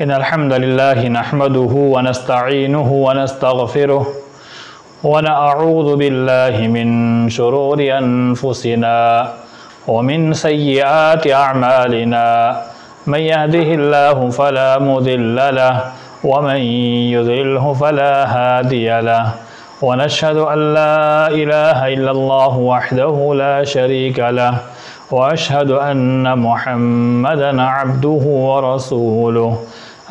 إن الحمد لله نحمده ونستعينه ونستغفره ونعوذ بالله من شرور أنفسنا ومن سيئات أعمالنا من يهده الله فلا مضل له ومن يضلله فلا هادي له ونشهد أن لا إله إلا الله وحده لا شريك له وأشهد أن محمدًا عبده ورسوله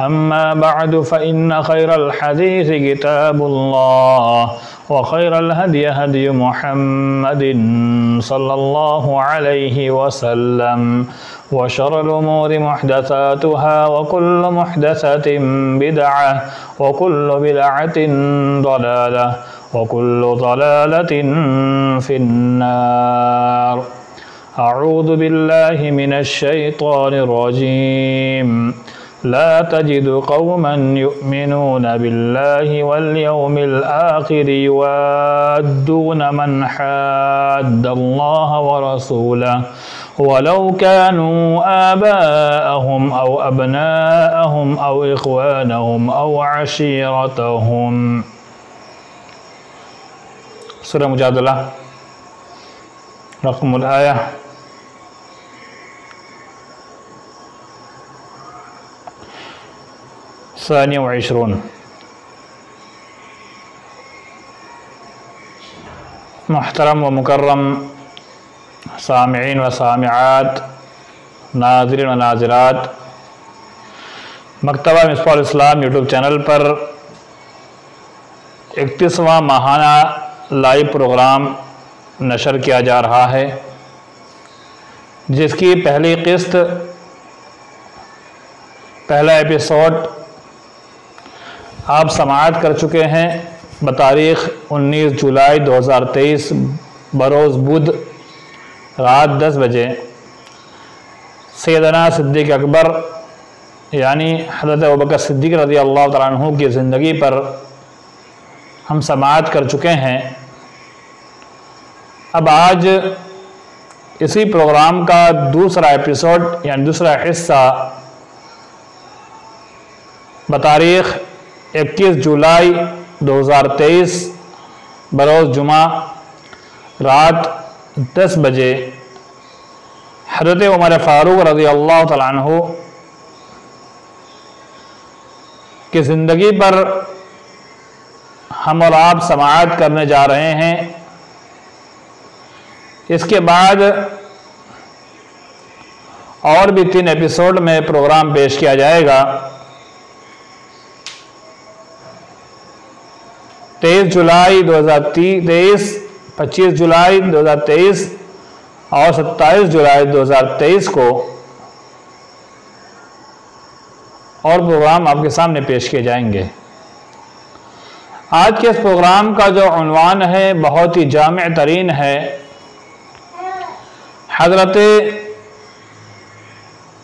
أما بعد فإن خير الحديث كتاب الله وخير الهدي هدي محمد صلى الله عليه وسلم وشر الأمور محدثاتها وكل محدثة بدعة وكل بدعة ضلالة وكل ضلالة في النار. أعوذ بالله من الشيطان الرجيم. لا تجد قوما يؤمنون بالله واليوم الآخر يوادون من حاد الله ورسوله ولو كانوا آباءهم أو أبناءهم أو إخوانهم أو عشيرتهم. سورة مجادلة رقم الآية 22. محترم و مکرم سامعین و سامعات، ناظرین و ناظرات، مکتبہ مصباح الاسلام یوٹیوب چینل پر 31واں ماہانہ لائیو پروگرام نشر کیا جا رہا ہے، جس کی پہلی قسط، پہلا ایپیسوڈ آپ سماعت کر چکے ہیں بتاریخ 19 جولائی 2023 بروز بدھ رات 10 بجے سیدنا صدیق اکبر یعنی حضرت ابوبکر صدیق رضی اللہ تعالیٰ عنہ کی زندگی پر ہم سماعت کر چکے ہیں۔ اب آج اسی پروگرام کا دوسرا ایپیسوڈ یعنی دوسرا حصہ بتاریخ 21 جولائی 2023 بروز جمعہ رات 10 بجے حضرت عمر فاروق رضی اللہ تعالیٰ عنہ کی زندگی پر ہم اور آپ سماعت کرنے جا رہے ہیں۔ اس کے بعد اور بھی 3 ایپیسوڈ میں پروگرام پیش کیا جائے گا۔ 23 جولائی 2023، 25 جولائی 2023 اور 27 جولائی 2023 کو اور پروگرام آپ کے سامنے پیش کیے جائیں گے۔ آج کے اس پروگرام کا جو عنوان ہے بہت ہی جامع ترین ہے۔ حضرت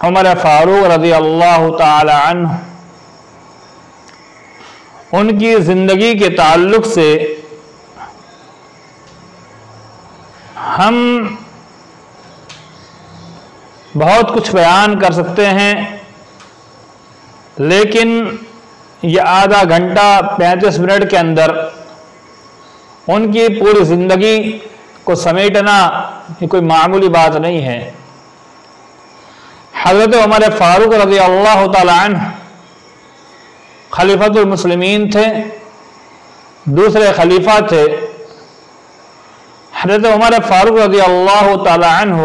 عمر فاروق رضی اللہ تعالی عنہ ان کی زندگی کے تعلق سے ہم بہت کچھ بیان کر سکتے ہیں، لیکن یہ آدھا گھنٹہ 35 منٹ کے اندر ان کی پوری زندگی کو سمیٹنا یہ کوئی معمولی بات نہیں ہے۔ حضرت عمر فاروق رضی اللہ تعالی عنہ خلیفۃ المسلمین تھے، دوسرے خلیفہ تھے۔ حضرت عمر فاروق رضی اللہ تعالی عنہ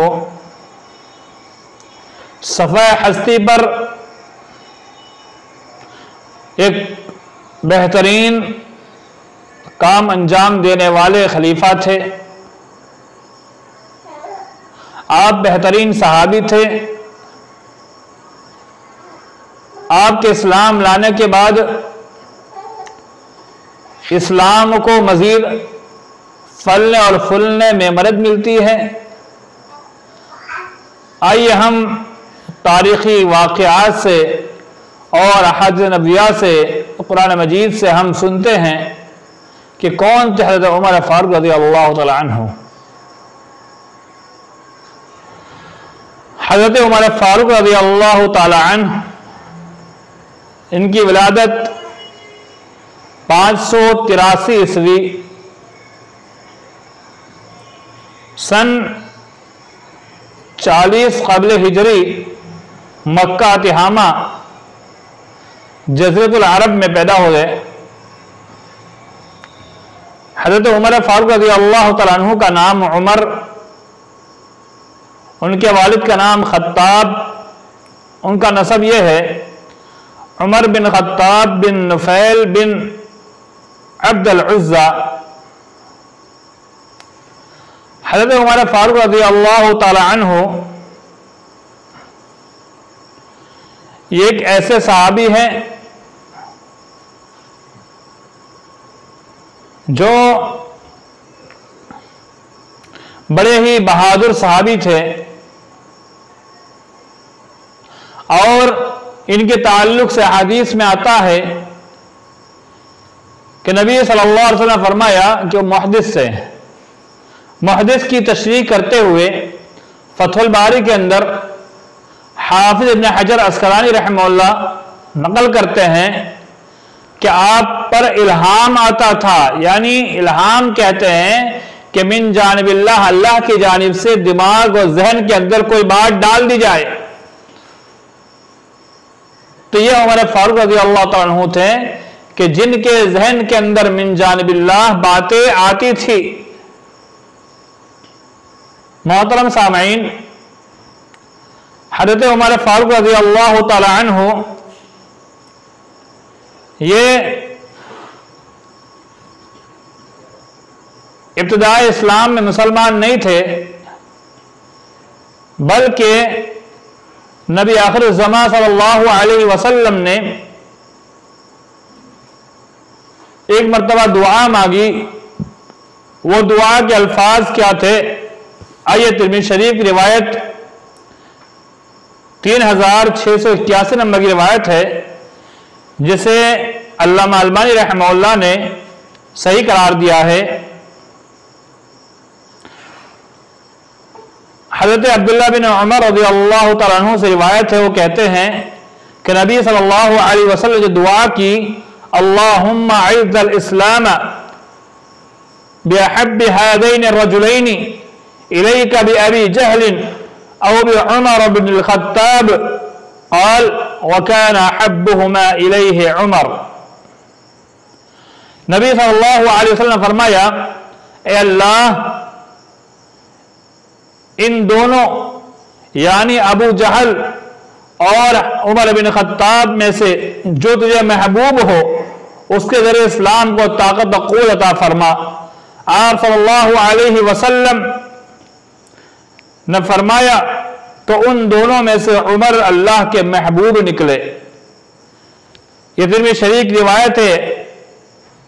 صفحہ ہستی پر ایک بہترین کام انجام دینے والے خلیفہ تھے۔ آپ بہترین صحابی تھے۔ آپ کے اسلام لانے کے بعد اسلام کو مزید پھلنے اور پھولنے میں مدد ملتی ہے۔ آئیے ہم تاریخی واقعات سے اور احادیث نبویہ سے، قرآن مجید سے ہم سنتے ہیں کہ کون تھے حضرت عمر فاروق رضی اللہ تعالی عنہ۔ حضرت عمر فاروق رضی اللہ تعالی عنہ ان کی ولادت 583 عیسوی سن 40 قبل ہجری مکہ تہامہ جزیرۃ العرب میں پیدا ہو گئے۔ حضرت عمر فاروق رضی اللہ تعالیٰ عنہ کا نام عمر، ان کے والد کا نام خطاب، ان کا نسب یہ ہے عمر بن خطاب بن نفیل بن عبد العزہ۔ حضرت عمر فاروق رضی اللہ تعالی عنہ یہ ایک ایسے صحابی ہیں جو بڑے ہی بہادر صحابی تھے، اور ان کے تعلق سے حدیث میں آتا ہے کہ نبی صلی اللہ علیہ وسلم نے فرمایا کہ وہ محدث سے، محدث کی تشریح کرتے ہوئے فتح الباری کے اندر حافظ ابن حجر عسقلانی رحمہ اللہ نقل کرتے ہیں کہ آپ پر الہام آتا تھا، یعنی الہام کہتے ہیں کہ من جانب اللہ، اللہ کی جانب سے دماغ اور ذہن کے اندر کوئی بات ڈال دی جائے۔ تو یہ عمر فاروق رضی اللہ تعالیٰ عنہ تھے کہ جن کے ذہن کے اندر من جانب اللہ باتیں آتی تھی۔ محترم سامعین، حضرت عمر فاروق رضی اللہ تعالی عنہ یہ ابتدائی اسلام میں مسلمان نہیں تھے، بلکہ نبی آخر الزمان صلی اللہ علیہ وسلم نے ایک مرتبہ دعا مانگی۔ وہ دعا کے الفاظ کیا تھے؟ آئیے ترمذی شریف کی روایت 3681 نمبر کی روایت ہے، جسے علامہ البانی رحمہ اللہ نے صحیح قرار دیا ہے۔ حضرت عبداللہ بن عمر رضی اللہ تعالیٰ عنہ سے روایت ہے، وہ کہتے ہیں کہ نبی صلی اللہ علیہ وسلم نے دعا کی، اللہم اعز الاسلام بأحب هذین الرجلین الیک بأبی جہل او بعمر بن الخطاب قال وكان احبهما الیہ عمر۔ نبی صلی اللہ علیہ وسلم نے فرمایا، اے اللہ، ان دونوں یعنی ابو جہل اور عمر بن خطاب میں سے جو تجھے محبوب ہو اس کے ذریعے اسلام کو طاقت و قوت عطا فرما۔ آپ صلی اللہ علیہ وسلم نے فرمایا تو ان دونوں میں سے عمر اللہ کے محبوب نکلے۔ یہ ترمذی شریف کی روایت ہے۔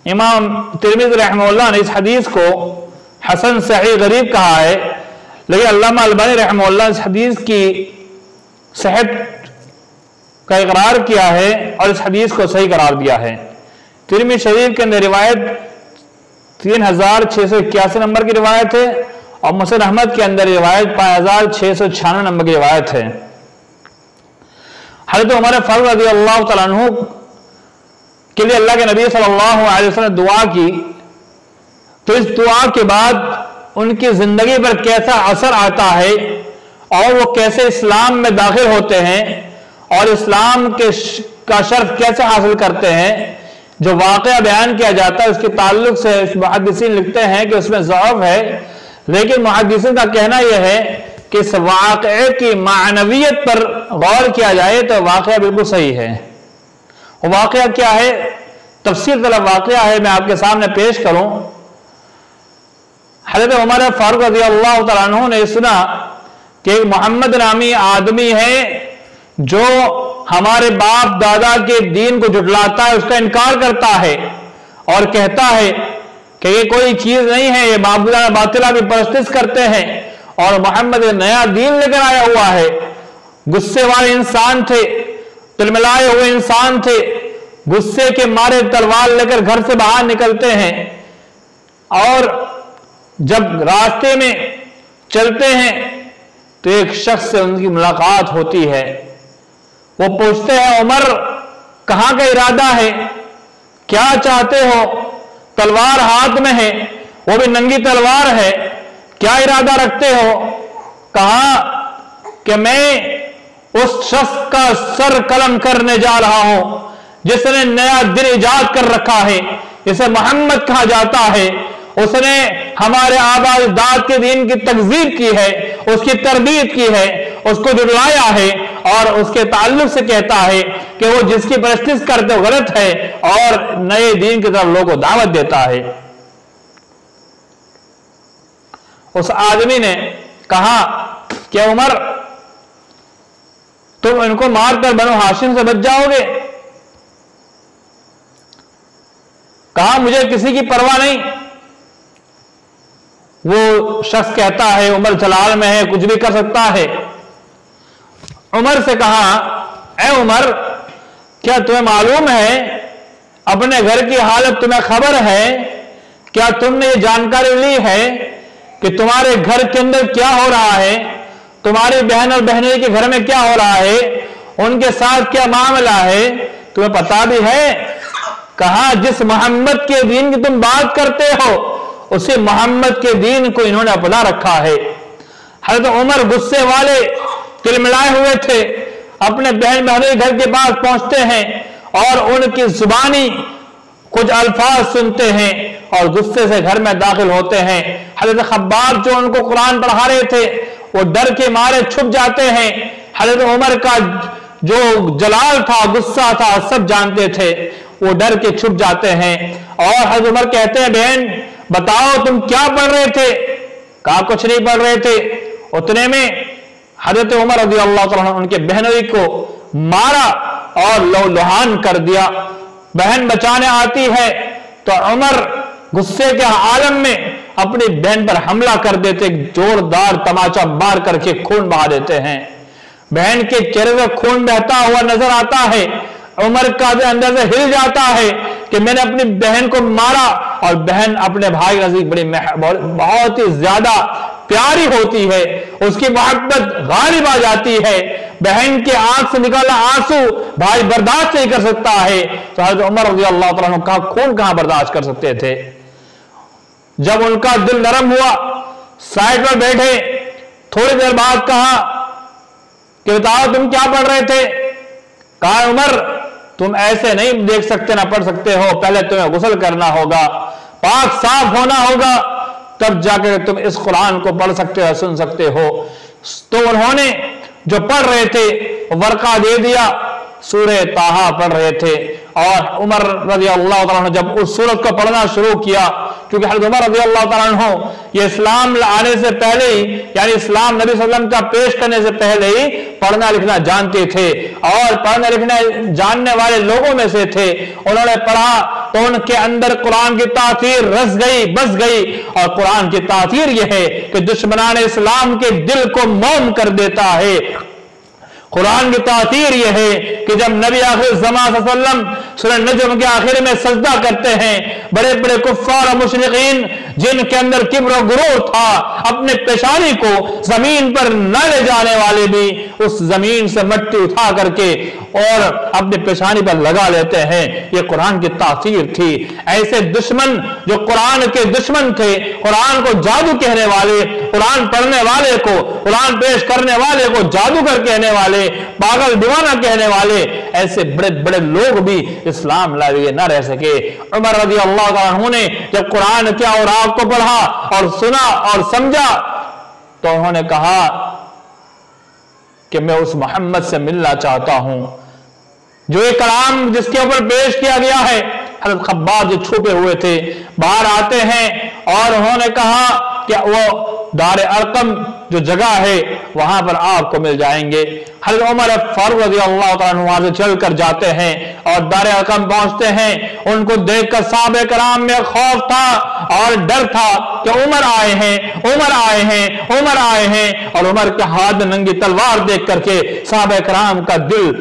امام ترمذی رحمہ اللہ نے اس حدیث کو حسن صحیح غریب کہا ہے، لیکن علامہ البانی رحمہ اللہ اس حدیث کی صحت کا اقرار کیا ہے اور اس حدیث کو صحیح قرار دیا ہے۔ ترمذی شریف کے اندر روایت 3681 نمبر کی روایت ہے، اور مسند احمد کے اندر روایت 5696 نمبر کی روایت ہے۔ حضرت عمر فاروق رضی اللہ تعالیٰ عنہ کے لیے اللہ کے نبی صلی اللہ علیہ وسلم نے دعا کی، تو اس دعا کے بعد ان کی زندگی پر کیسا اثر آتا ہے اور وہ کیسے اسلام میں داخل ہوتے ہیں اور اسلام کا شرف کیسے حاصل کرتے ہیں، جو واقعہ بیان کیا جاتا ہے اس کے تعلق سے محدثین لکھتے ہیں کہ اس میں ضعف ہے، لیکن محدثین کا کہنا یہ ہے کہ اس واقعے کی معنویت پر غور کیا جائے تو واقعہ بالکل صحیح ہے۔ وہ واقعہ کیا ہے؟ تفصیل طلب واقعہ ہے، میں آپ کے سامنے پیش کروں۔ حضرت عمر فاروق رضی اللہ تعالیٰ عنہ نے سنا کہ ایک محمد نامی آدمی ہے جو ہمارے باپ دادا کے دین کو جھٹلاتا ہے، اس کا انکار کرتا ہے اور کہتا ہے کہ یہ کوئی چیز نہیں ہے، یہ معبودانہ باطلہ کی پرستش کرتے ہیں اور محمد نیا دین لے کر آیا ہوا ہے۔ غصے والے انسان تھے، تلملائے ہوئے انسان تھے، غصے کے مارے تلوار لے کر گھر سے باہر نکلتے ہیں، اور جب راستے میں چلتے ہیں تو ایک شخص سے ان کی ملاقات ہوتی ہے۔ وہ پوچھتے ہیں، عمر کہاں کا ارادہ ہے, کیا چاہتے ہو؟ تلوار ہاتھ میں ہے, وہ بھی ننگی تلوار ہے, کیا ارادہ رکھتے ہو؟ کہا کہ میں اس شخص کا سر قلم کرنے جا رہا ہوں جس نے نیا دین ایجاد کر رکھا ہے, اسے محمد کہا جاتا ہے. اس نے ہمارے آباء اجداد کے دین کی تکذیب کی ہے, اس کی تردید کی ہے, اس کو جھٹلایا ہے, اور اس کے تعلق سے کہتا ہے کہ وہ جس کی پرستش کرتے وہ غلط ہے, اور نئے دین کی طرف لوگوں کو دعوت دیتا ہے. اس آدمی نے کہا کہ عمر, تم ان کو مار کر بنو ہاشم سے بچ جاؤ گے؟ کہا مجھے کسی کی پرواہ نہیں. وہ شخص کہتا ہے عمر جلال میں ہے, کچھ بھی کر سکتا ہے. عمر سے کہا اے عمر, کیا تمہیں معلوم ہے, اپنے گھر کی حالت تمہیں خبر ہے؟ کیا تم نے یہ جانکاری لی ہے کہ تمہارے گھر کے اندر کیا ہو رہا ہے, تمہاری بہن اور بہنوئی کے گھر میں کیا ہو رہا ہے, ان کے ساتھ کیا معاملہ ہے, تمہیں پتا بھی ہے؟ کہا جس محمد کے دین کی تم بات کرتے ہو اسی محمد کے دین کو انہوں نے اپنا رکھا ہے. حضرت عمر غصے والے تلملائے ہوئے تھے, اپنے بہن بہنوئی گھر کے پاس پہنچتے ہیں اور ان کی زبانی کچھ الفاظ سنتے ہیں اور غصے سے گھر میں داخل ہوتے ہیں. حضرت خباب جو ان کو قرآن پڑھا رہے تھے وہ ڈر کے مارے چھپ جاتے ہیں. حضرت عمر کا جو جلال تھا, غصہ تھا, سب جانتے تھے, وہ ڈر کے چھپ جاتے ہیں. اور حضرت عمر کہتے ہیں بہن بتاؤ تم کیا پڑھ رہے تھے؟ کہا کچھ نہیں پڑھ رہے تھے. اتنے میں حضرت عمر رضی اللہ تعالیٰ عنہ ان کے بہنوئی کو مارا اور لو لہان کر دیا. بہن بچانے آتی ہے تو عمر غصے کے عالم میں اپنی بہن پر حملہ کر دیتے, زوردار تماچا مار کر کے خون بہا دیتے ہیں. بہن کے چہرے سے خون بہتا ہوا نظر آتا ہے. عمر کا اندر سے ہل جاتا ہے کہ میں نے اپنی بہن کو مارا, اور بہن اپنے بھائی نزدیک بڑی بہت ہی زیادہ پیاری ہوتی ہے, اس کی محبت غالب آ جاتی ہے. بہن کے آنکھ سے نکالا آنسو بھائی برداشت نہیں کر سکتا ہے, تو حضرت عمر رضی اللہ تعالیٰ عنہ کا خون کہاں برداشت کر سکتے تھے. جب ان کا دل نرم ہوا سائڈ پر بیٹھے, تھوڑی دیر بعد کہا کہ بتاؤ تم کیا پڑھ رہے تھے؟ کہا عمر تم ایسے نہیں دیکھ سکتے نہ پڑھ سکتے ہو, پہلے تمہیں غسل کرنا ہوگا, پاک صاف ہونا ہوگا, تب جا کے تم اس قرآن کو پڑھ سکتے ہو, سن سکتے ہو. تو انہوں نے جو پڑھ رہے تھے ورقہ دے دیا, سورہ طٰہٰ پڑھ رہے تھے. اور عمر رضی اللہ تعالیٰ عنہ جب اس سورت کو پڑھنا شروع کیا, کیونکہ حضرت عمر رضی اللہ تعالیٰ عنہ یہ اسلام آنے سے پہلے ہی, یعنی اسلام نبی صلی اللہ علیہ وسلم کا پیش کرنے سے پہلے ہی پڑھنا لکھنا جانتے تھے, اور پڑھنے لکھنے جاننے والے لوگوں میں سے تھے. انہوں نے پڑھا تو ان کے اندر قرآن کی تاثیر رس گئی, بس گئی. اور قرآن کی تاثیر یہ ہے کہ دشمنان اسلام کے دل کو موم کر دیتا ہے. قرآن کی تاثیر یہ ہے کہ جب نبی آخر زمان صلی اللہ علیہ وسلم سورہ نجم کے آخر میں سجدہ کرتے ہیں, بڑے بڑے کفار و مشرقین جن کے اندر کبر و غرور تھا, اپنے پیشانی کو زمین پر نہ لے جانے والے بھی اس زمین سے مٹی اٹھا کر کے اور اپنے پیشانی پر لگا لیتے ہیں. یہ قرآن کی تاثیر تھی. ایسے دشمن جو قرآن کے دشمن تھے, قرآن کو جادو کہنے والے, قرآن پڑھنے والے کو, قرآن پیش کرنے والے کو جادوگر کہنے والے, پاگل دیوانہ کہنے والے, ایسے بڑے بڑے لوگ بھی اسلام لائے نہ رہ سکے. عمر رضی اللہ عنہ نے جب قرآن کیا اور آپ کو پڑھا اور سنا اور سمجھا تو انہوں نے کہا کہ میں اس محمد سے ملنا چاہتا ہوں جو یہ کلام جس کے اوپر پیش کیا گیا ہے. حضرت خباب جو چھپے ہوئے تھے باہر آتے ہیں اور انہوں نے کہا کہ وہ دار ارقم جو جگہ ہے وہاں پر آپ کو مل جائیں گے. حضرت عمر فاروق رضی اللہ تعالیٰ عنہ وہاں سے چل کر جاتے ہیں اور دار ارقم پہنچتے ہیں. ان کو دیکھ کر صحابہ کرام میں خوف تھا اور ڈر تھا کہ عمر آئے ہیں, عمر آئے ہیں, عمر آئے ہیں. اور عمر کے ہاتھ میں ننگی تلوار دیکھ کر کے صحابہ کرام کا دل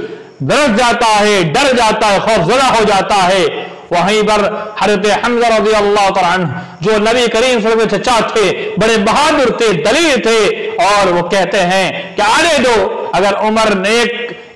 درس جاتا ہے, ڈر جاتا ہے, خوف زدہ ہو جاتا ہے. وہیں پر حضرت حمزہ رضی اللہ تعالیٰ عنہ جو نبی کریم صلی اللہ علیہ وسلم کے چچا تھے, بڑے بہادر تھے, دلیر تھے, اور وہ کہتے ہیں کہ آنے دو, اگر عمر نے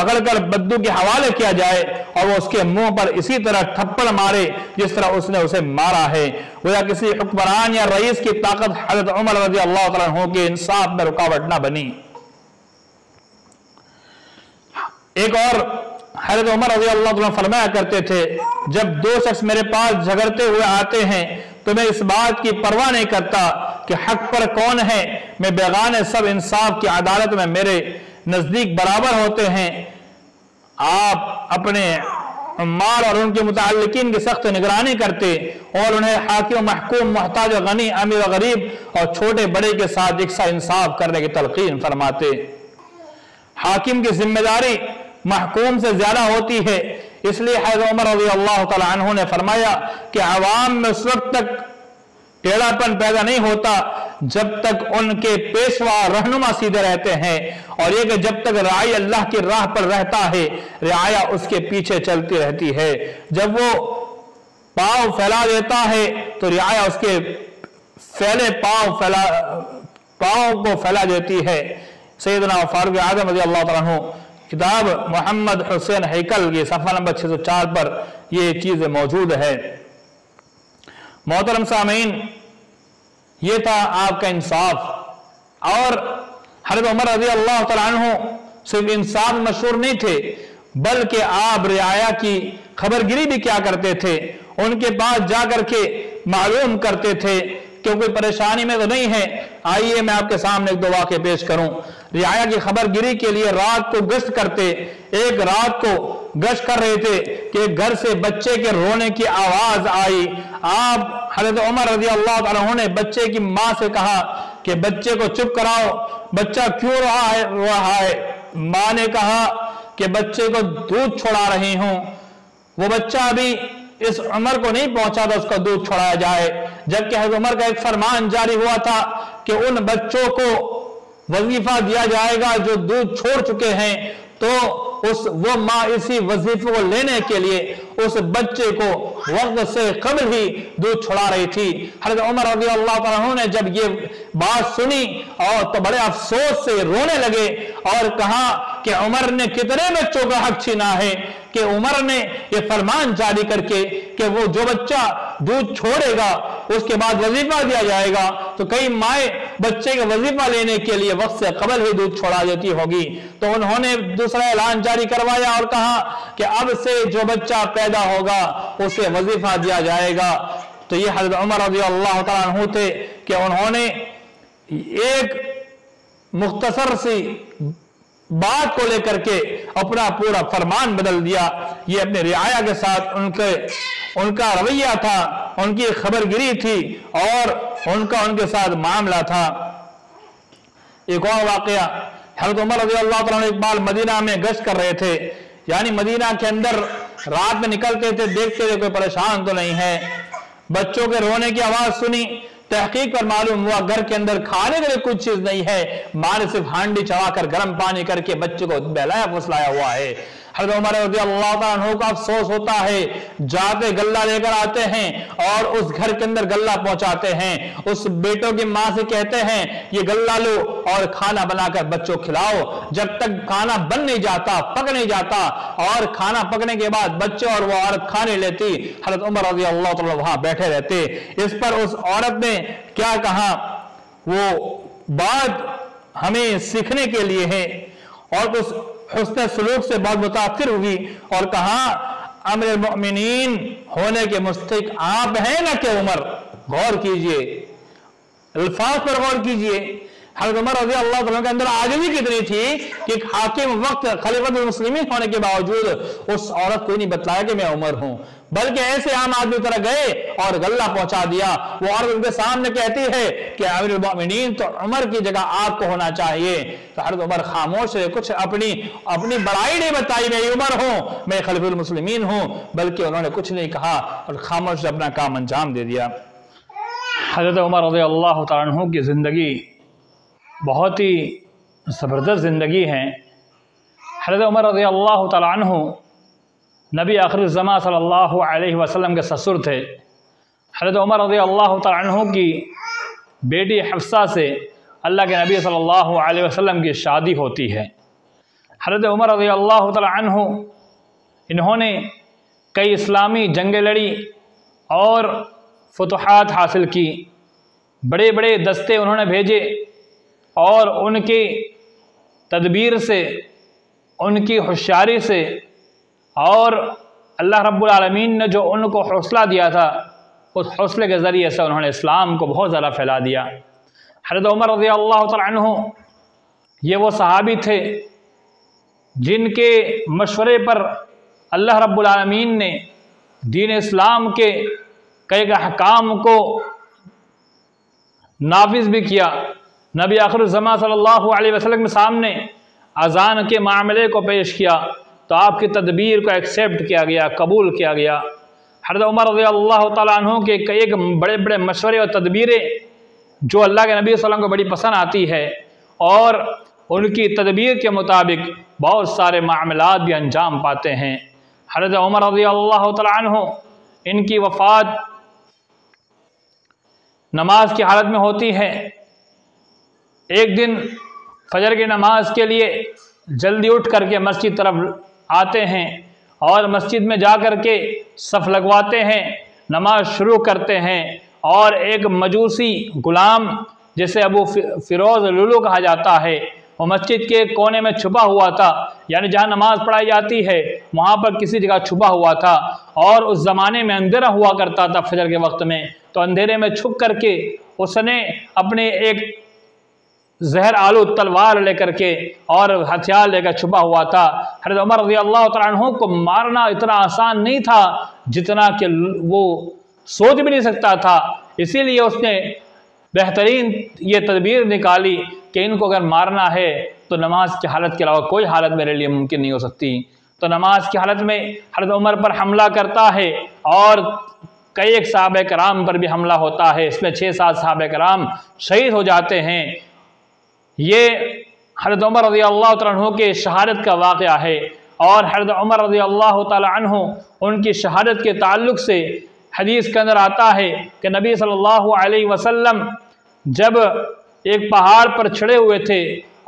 پکڑ کر بدو کے حوالے کیا جائے اور وہ اس کے منہ پر اسی طرح تھپڑ مارے جس طرح اس نے اسے مارا ہے۔ گویا کسی حکمران یا رئیس کی طاقت حضرت عمر رضی اللہ تعالیٰ عنہ کے انصاف میں رکاوٹ نہ بنی۔ ایک اور حضرت عمر رضی اللہ تعالیٰ عنہ فرمایا کرتے تھے، جب دو شخص میرے پاس جھگڑتے ہوئے آتے ہیں تو میں اس بات کی پرواہ نہیں کرتا کہ حق پر کون ہے، میں بیگانے سب انصاف کی عدالت میں میرے نزدیک برابر ہوتے ہیں۔ آپ اپنے عمال اور ان کے متعلقین کی سخت نگرانی کرتے اور انہیں حاکم محکوم محتاج و غنی امیر و غریب اور چھوٹے بڑے کے ساتھ یکساں انصاف کرنے کی تلقین فرماتے۔ حاکم کی ذمہ داری محکوم سے زیادہ ہوتی ہے، اس لیے حضرت عمر رضی اللہ تعالی عنہ نے فرمایا کہ عوام میں اس وقت تک ٹیڑھا پن پیدا نہیں ہوتا جب تک ان کے پیشوا رہنما سیدھے رہتے ہیں، اور یہ کہ جب تک راعی اللہ کی راہ پر رہتا ہے رعایا اس کے پیچھے چلتی رہتی ہے۔ جب وہ پاؤں پھیلا دیتا ہے تو رعایا اس کے پھیلے پاؤں کو پھیلا دیتی ہے۔ سیدنا فاروق اعظم رضی اللہ تعالیٰ عنہ کتاب محمد حسین ہیکل کی صفحہ نمبر 604 پر یہ چیز موجود ہے۔ محترم سامعین، یہ تھا آپ کا انصاف، اور حضرت عمر رضی اللہ تعالیٰ عنہ صرف انصاف مشہور نہیں تھے بلکہ آپ رعایا کی خبرگیری بھی کیا کرتے تھے، ان کے پاس جا کر کے معلوم کرتے تھے کہ کوئی پریشانی میں تو نہیں ہے۔ آئیے میں آپ کے سامنے ایک دو واقعے پیش کروں۔ رعایا کی خبرگیری کے لیے رات کو گشت کرتے، ایک رات کو گشت کر رہے تھے کہ گھر سے بچے کے رونے کی آواز آئی۔ آپ حضرت عمر رضی اللہ تعالیٰ عنہ نے بچے کی ماں سے کہا کہ بچے کو چپ کراؤ، بچہ کیوں رو رہا ہے؟ ماں نے کہا کہ بچے کو دودھ چھوڑا رہی ہوں۔ وہ بچہ ابھی اس عمر کو نہیں پہنچا تھا اس کا دودھ چھوڑایا جائے، جبکہ حضرت عمر کا ایک فرمان جاری ہوا تھا کہ ان بچوں کو وظیفہ دیا جائے گا جو دودھ چھوڑ چکے ہیں، تو وہ ماں اسی وظیفے کو لینے کے لیے اس بچے کو وقت سے قبل ہی دودھ چھڑا رہی تھی۔ حضرت عمر رضی اللہ تعالیٰ عنہ نے جب یہ بات سنی اور تو بڑے افسوس سے رونے لگے اور کہا کہ عمر نے کتنے بچوں کا حق چھینا ہے، کہ عمر نے یہ فرمان جاری کر کے کہ وہ جو بچہ دودھ چھوڑے گا اس کے بعد وظیفہ دیا جائے گا، تو کئی مائیں بچے کا وظیفہ لینے کے لیے وقت سے قبل ہی دودھ چھوڑا دیتی ہوگی، تو انہوں نے دوسرا اعلان جاری کروایا اور کہا کہ اب سے جو بچہ پیدا ہوگا اسے وظیفہ دیا جائے گا۔ تو یہ حضرت عمر رضی اللہ تعالیٰ عنہ تھے کہ انہوں نے ایک مختصر سی بات کو لے کر کے اپنا پورا فرمان بدل دیا۔ یہ اپنے رعایا کے ساتھ ان کا رویہ تھا، ان کی خبرگیری تھی اور ان کے ساتھ معاملہ تھا۔ ایک اور واقعہ، حضرت عمر رضی اللہ تعالیٰ عنہ ایک بار مدینہ میں گشت کر رہے تھے، یعنی مدینہ کے اندر رات میں نکلتے تھے، دیکھتے تھے کوئی پریشان تو نہیں ہے، بچوں کے رونے کی آواز سنی، تحقیق پر معلوم ہوا گھر کے اندر کھانے کے لیے کچھ چیز نہیں ہے، ماں نے صرف ہانڈی چڑھا کر گرم پانی کر کے بچے کو بہلایا پھسلایا ہوا ہے۔ حضرت عمر رضی اللہ تعالیٰ عنہ کو افسوس ہوتا ہے، جاتے غلہ لے کر آتے ہیں اور اس گھر کے اندر غلہ پہنچاتے ہیں، اس بیٹوں کی ماں سے کہتے ہیں یہ غلہ لو اور کھانا بنا کر بچوں کھلاؤ۔ جب تک کھانا بن نہیں جاتا، پک نہیں جاتا، اور کھانا پکنے کے بعد بچے اور وہ عورت کھانے لیتی، حضرت عمر رضی اللہ تعالیٰ وہاں بیٹھے رہتے۔ اس پر اس عورت نے کیا کہا، وہ بات ہمیں سیکھنے کے لیے ہے، اور اس حسن سلوک سے بہت متاثر ہوئی اور کہا امیر المؤمنین ہونے کے مستحق آپ ہیں نہ کہ عمر۔ غور کیجئے، الفاظ پر غور کیجئے۔ حضرت عمر رضی اللہ تعالیٰ کے اندر عاجزی کتنی تھی کہ ایک حاکم وقت خلیفۃ المسلمین ہونے کے باوجود اس عورت کو نہیں بتلایا کہ میں عمر ہوں، بلکہ ایسے عام آدمی طرح گئے اور غلہ پہنچا دیا۔ وہ عورت ان کے سامنے کہتی ہے کہ امیر المؤمنین تو عمر کی جگہ آپ کو ہونا چاہیے، تو حضرت عمر خاموش ہے، کچھ اپنی بڑائی نہیں بتائی میں عمر ہوں، میں خلیفۃ المسلمین ہوں، بلکہ انہوں نے کچھ نہیں کہا اور خاموش اپنا کام انجام دے دیا۔ حضرت عمر رضی اللہ تعالیٰ عنہ کی زندگی بہت ہی زبردست زندگی ہے۔ حضرت عمر رضی اللہ تعالیٰ عنہ نبی آخر الزماں صلی اللہ علیہ وسلم کے سسر تھے۔ حضرت عمر رضی اللہ تعالیٰ عنہ کی بیٹی حفصہ سے اللہ کے نبی صلی اللہ علیہ وسلم کی شادی ہوتی ہے۔ حضرت عمر رضی اللہ تعالی عنہ انہوں نے کئی اسلامی جنگیں لڑی اور فتوحات حاصل کی، بڑے بڑے دستے انہوں نے بھیجے، اور ان کی تدبیر سے، ان کی ہوشیاری سے، اور اللہ رب العالمین نے جو ان کو حوصلہ دیا تھا، اس حوصلے کے ذریعے سے انہوں نے اسلام کو بہت زیادہ پھیلا دیا۔ حضرت عمر رضی اللہ تعالی عنہ یہ وہ صحابی تھے جن کے مشورے پر اللہ رب العالمین نے دین اسلام کے کئی احکام کو نافذ بھی کیا۔ نبی آخر الزمان صلی اللہ علیہ وسلم کے سامنے اذان کے معاملے کو پیش کیا تو آپ کی تدبیر کو ایکسیپٹ کیا گیا، قبول کیا گیا۔ حضرت عمر رضی اللہ تعالیٰ عنہ کے کئی بڑے بڑے مشورے اور تدبیریں جو اللہ کے نبی صلی اللہ علیہ وسلم کو بڑی پسند آتی ہے، اور ان کی تدبیر کے مطابق بہت سارے معاملات بھی انجام پاتے ہیں۔ حضرت عمر رضی اللہ تعالیٰ عنہ ان کی وفات نماز کی حالت میں ہوتی ہے۔ ایک دن فجر کی نماز کے لیے جلدی اٹھ کر کے مسجد طرف آتے ہیں اور مسجد میں جا کر کے صف لگواتے ہیں، نماز شروع کرتے ہیں، اور ایک مجوسی غلام جسے ابو فیروز لولو کہا جاتا ہے، وہ مسجد کے کونے میں چھپا ہوا تھا، یعنی جہاں نماز پڑھائی جاتی ہے وہاں پر کسی جگہ چھپا ہوا تھا، اور اس زمانے میں اندھیرا ہوا کرتا تھا فجر کے وقت میں، تو اندھیرے میں چھپ کر کے اس نے اپنے ایک زہر آلو تلوار لے کر کے اور ہتھیار لے کر چھپا ہوا تھا۔ حضرت عمر رضی اللہ تعالیٰ عنہ کو مارنا اتنا آسان نہیں تھا جتنا کہ وہ سوچ بھی نہیں سکتا تھا، اسی لیے اس نے بہترین یہ تدبیر نکالی کہ ان کو اگر مارنا ہے تو نماز کی حالت کے علاوہ کوئی حالت میرے لیے ممکن نہیں ہو سکتی۔ تو نماز کی حالت میں حضرت عمر پر حملہ کرتا ہے، اور کئی ایک صحابہ کرام پر بھی حملہ ہوتا ہے، اس میں 6-7 صحابہ کرام شہید ہو جاتے ہیں۔ یہ حضرت عمر رضی اللہ تعالیٰ عنہ کے شہادت کا واقعہ ہے، اور حضرت عمر رضی اللہ تعالیٰ عنہ ان کی شہادت کے تعلق سے حدیث کے اندر آتا ہے کہ نبی صلی اللہ علیہ وسلم جب ایک پہاڑ پر چڑھے ہوئے تھے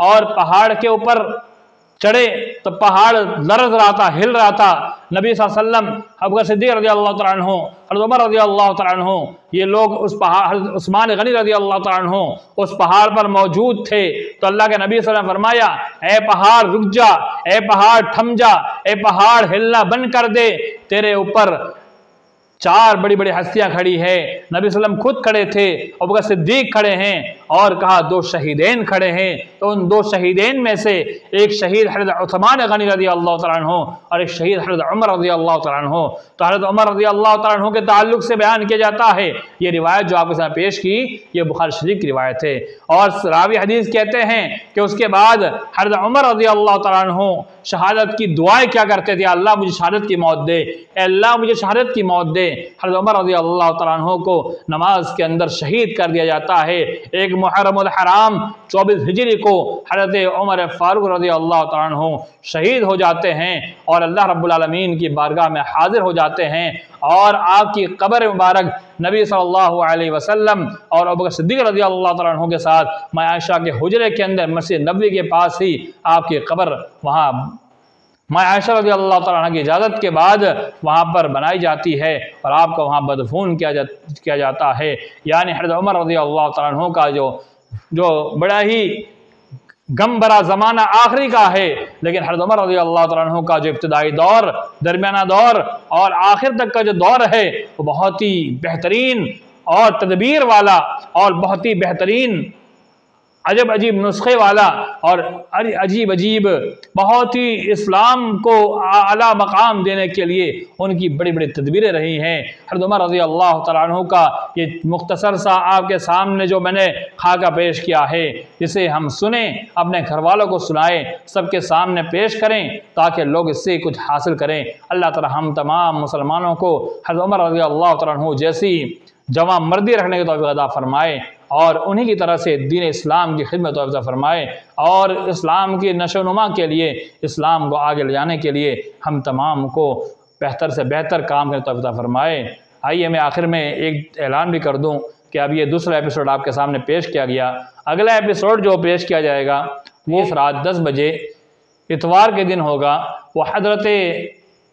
اور پہاڑ کے اوپر چڑھے تو پہاڑ لرز رہا تھا، ہل رہا تھا، نبی صلی اللہ علیہ وسلم، ابو بکر صدیق رضی اللہ تعالیٰ عنہ، حضرت عمر رضی اللہ تعالیٰ عنہ، یہ لوگ اس پہاڑ، حضرت عثمان غنی رضی اللہ تعالیٰ عنہ اس پہاڑ پر موجود تھے، تو اللہ کے نبی صلی اللہ علیہ وسلم نے فرمایا، اے پہاڑ رک جا، اے پہاڑ تھم جا، اے پہاڑ ہلنا بند کر دے، تیرے اوپر 4 بڑی بڑی ہستیاں کھڑی ہیں۔ نبی صلی اللہ علیہ وسلم خود کھڑے تھے، ابو بکر صدیق کھڑے ہیں، اور کہا 2 شہیدین کھڑے ہیں، تو ان 2 شہیدین میں سے ایک شہید حضرت عثمان غنی رضی اللہ تعالیٰ عنہ اور ایک شہید حضرت عمر رضی اللہ تعالیٰ عنہ۔ تو حضرت عمر رضی اللہ تعالیٰ عنہ کے تعلق سے بیان کیا جاتا ہے، یہ روایت جو آپ کے سامنے پیش کی یہ بخاری شریف کی روایت ہے، اور راوی حدیث کہتے ہیں کہ اس کے بعد حضرت عمر رضی اللہ تعالیٰ عنہ شہادت کی دعائیں کیا کرتے تھے، اللہ مجھے شہادت کی موت دے، اے اللہ مجھے شہادت کی موت دے۔ حضرت عمر رضی اللہ تعالیٰ عنہ کو نماز کے اندر شہید کر دیا جاتا ہے۔ ایک محرم الحرام 24 ہجری کو حضرت عمر فاروق رضی اللہ تعالیٰ عنہ شہید ہو جاتے ہیں، اور اللہ رب العالمین کی بارگاہ میں حاضر ہو جاتے ہیں، اور آپ کی قبر مبارک نبی صلی اللہ علیہ وسلم اور ابو بکر صدیق رضی اللہ تعالیٰ عنہ کے ساتھ ماں عائشہ کے حجرے کے اندر مسجد نبوی کے پاس ہی آپ کی قبر وہاں ماں عائشہ رضی اللہ تعالیٰ عنہ کی اجازت کے بعد وہاں پر بنائی جاتی ہے، اور آپ کو وہاں مدفون کیا جاتا ہے۔ یعنی حضرت عمر رضی اللہ تعالیٰ عنہ کا جو بڑا ہی غم بھرا زمانہ آخری کا ہے، لیکن حضرت عمر رضی اللہ تعالیٰ عنہ کا جو ابتدائی دور، درمیانہ دور اور آخر تک کا جو دور ہے وہ بہت ہی بہترین اور تدبیر والا اور بہت ہی بہترین عجب عجیب نسخے والا اور عجیب بہت ہی اسلام کو اعلیٰ مقام دینے کے لیے ان کی بڑی بڑی تدبیریں رہی ہیں۔ حضرت عمر رضی اللہ تعالیٰ عنہ کا یہ مختصر سا آپ کے سامنے جو میں نے خاکہ پیش کیا ہے، جسے ہم سنیں، اپنے گھر والوں کو سنائیں، سب کے سامنے پیش کریں تاکہ لوگ اس سے کچھ حاصل کریں۔ اللہ تعالیٰ ہم تمام مسلمانوں کو حضرت عمر رضی اللہ تعالیٰ عنہ جیسی جواں مردی رکھنے کی توفیق عطا فرمائے، اور انہی کی طرح سے دین اسلام کی خدمت عطا فرمائے، اور اسلام کی نشو و نما کے لیے، اسلام کو آگے لے جانے کے لیے ہم تمام کو بہتر سے بہتر کام کرنے کی توفیق عطا فرمائے۔ آئیے میں آخر میں ایک اعلان بھی کر دوں کہ اب یہ دوسرا ایپیسوڈ آپ کے سامنے پیش کیا گیا، اگلا ایپیسوڈ جو پیش کیا جائے گا وہ رات 10 بجے اتوار کے دن ہوگا وہ حضرت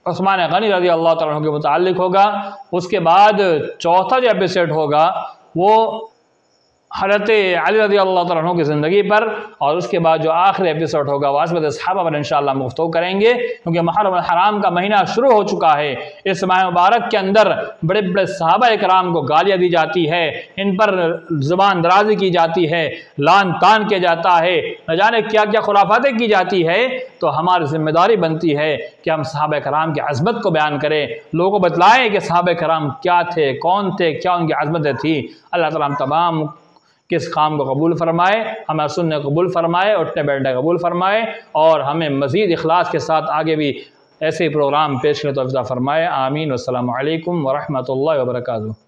عثمان غنی رضی اللہ تعالیٰ عنہ کے متعلق ہوگا۔ اس کے بعد چوتھا جو ایپیسوڈ ہوگا وہ حضرت علی رضی اللہ تعالیٰ عنہ کی زندگی پر، اور اس کے بعد جو آخری ایپیسوڈ ہوگا وہ عصمت صحابہ پر انشاءاللہ گفتگو کریں گے، کیونکہ محرم الحرام کا مہینہ شروع ہو چکا ہے۔ اس ماہ مبارک کے اندر بڑے بڑے صحابہ اکرام کو گالیاں دی جاتی ہے، ان پر زبان درازی کی جاتی ہے، لعن طعن کیا جاتا ہے، نہ جانے کیا کیا خرافاتیں کی جاتی ہے۔ تو ہماری ذمہ داری بنتی ہے کہ ہم صحابہ کرام کی عظمت کو بیان کریں، لوگوں کو بتلائیں کہ صحابہ کرام کیا تھے، کون تھے، کیا ان کی عظمتیں تھیں۔ اللہ تعالیٰ ہم تمام کس کام کو قبول فرمائے، ہمیں سننے قبول فرمائے، اٹھنے بیٹھنے قبول فرمائے، اور ہمیں مزید اخلاص کے ساتھ آگے بھی ایسے پروگرام پیش کرنے توفیق عطا فرمائے۔ آمین۔ والسلام علیکم ورحمۃ اللہ وبرکاتہ۔